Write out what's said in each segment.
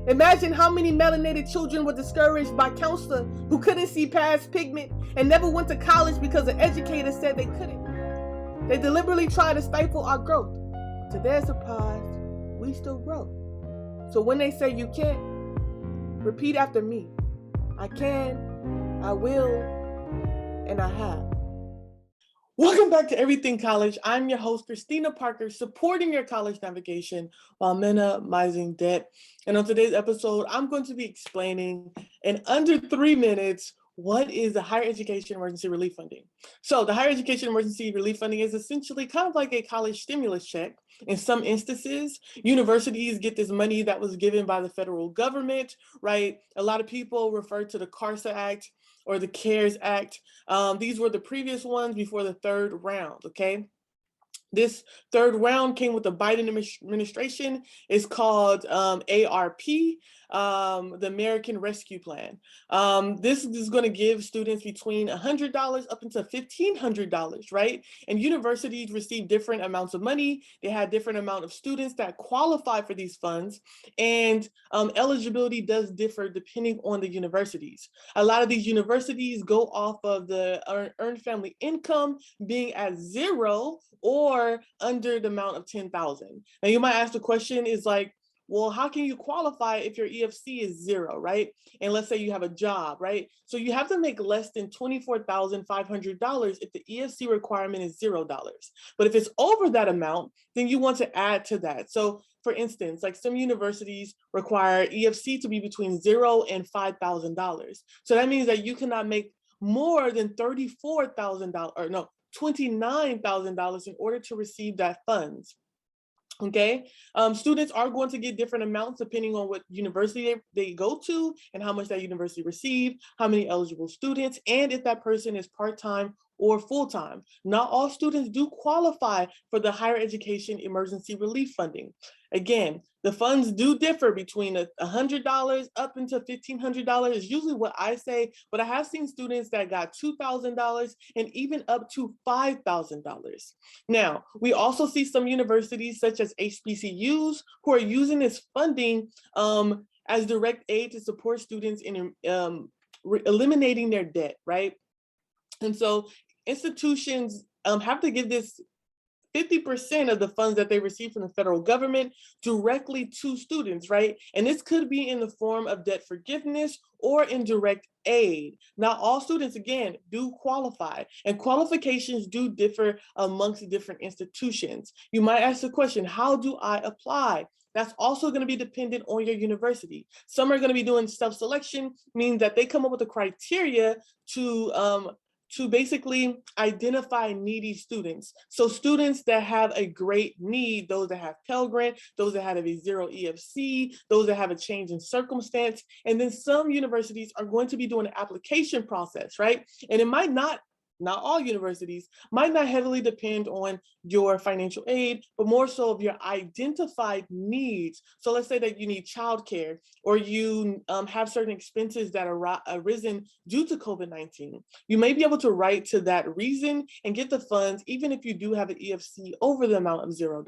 Imagine how many melanated children were discouraged by counselors who couldn't see past pigment and never went to college because an educator said they couldn't. They deliberately try to stifle our growth. To their surprise, we still grow. So when they say you can't, repeat after me. I can, I will, and I have. Welcome back to Everything College. I'm your host, Christina Parker, supporting your college navigation while minimizing debt. And on today's episode, I'm going to be explaining in under 3 minutes what is the Higher Education Emergency Relief Funding. So the Higher Education Emergency Relief Funding is essentially kind of like a college stimulus check. In some instances, universities get this money that was given by the federal government, right? A lot of people refer to the CARSA Act or the CARES Act. These were the previous ones before the third round, okay? This third round came with the Biden administration. It's called ARP, the American Rescue Plan. This is going to give students between $100 up until $1,500, right? And universities receive different amounts of money. They had different amount of students that qualify for these funds, and eligibility does differ depending on the universities. A lot of these universities go off of the earned family income being at 0 or under the amount of 10,000. Now you might ask the question is like, well, how can you qualify if your EFC is 0, right? And let's say you have a job, right? So you have to make less than $24,500 if the EFC requirement is $0. But if it's over that amount, then you want to add to that. So for instance, like some universities require EFC to be between 0 and $5,000. So that means that you cannot make more than $34,000 or no, $29,000 in order to receive that funds. Okay, students are going to get different amounts depending on what university they go to and how much that university received, how many eligible students, and if that person is part-time or full-time. Not all students do qualify for the Higher Education Emergency Relief Funding. Again, the funds do differ between $100 up into $1,500 is usually what I say, but I have seen students that got $2,000 and even up to $5,000. Now, we also see some universities such as HBCUs who are using this funding as direct aid to support students in eliminating their debt, right? And so institutions have to give this 50% of the funds that they receive from the federal government directly to students, right? And this could be in the form of debt forgiveness or in direct aid. Now, all students, again, do qualify, and qualifications do differ amongst different institutions. You might ask the question, how do I apply? That's also going to be dependent on your university. Some are going to be doing self-selection, meaning that they come up with a criteria to basically identify needy students. So students that have a great need, those that have Pell Grant, those that have a 0 EFC, those that have a change in circumstance. And then some universities are going to be doing an application process, right? And it might not all universities, might not heavily depend on your financial aid, but more so of your identified needs. So let's say that you need childcare or you have certain expenses that are arisen due to COVID-19. You may be able to write to that reason and get the funds, even if you do have an EFC over the amount of $0.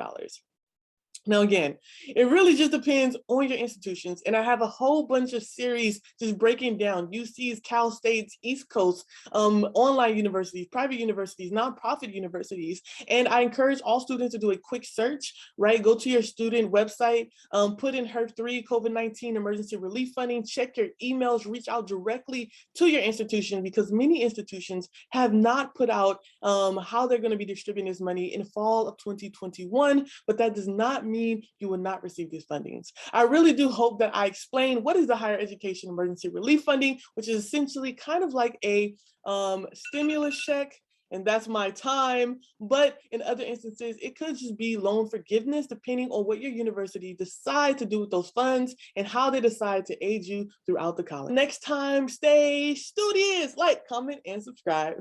Now, again, it really just depends on your institutions. And I have a whole bunch of series just breaking down UC's, Cal State's, East Coast, online universities, private universities, nonprofit universities. And I encourage all students to do a quick search, right? Go to your student website, put in HEERF 3 COVID-19 emergency relief funding, check your emails, reach out directly to your institution because many institutions have not put out how they're going to be distributing this money in fall of 2021, but that does not mean you will not receive these fundings. I really do hope that I explain what is the Higher Education Emergency Relief Funding, which is essentially kind of like a stimulus check, and that's my time. But in other instances, it could just be loan forgiveness, depending on what your university decide to do with those funds and how they decide to aid you throughout the college. Next time, stay studious, like, comment, and subscribe.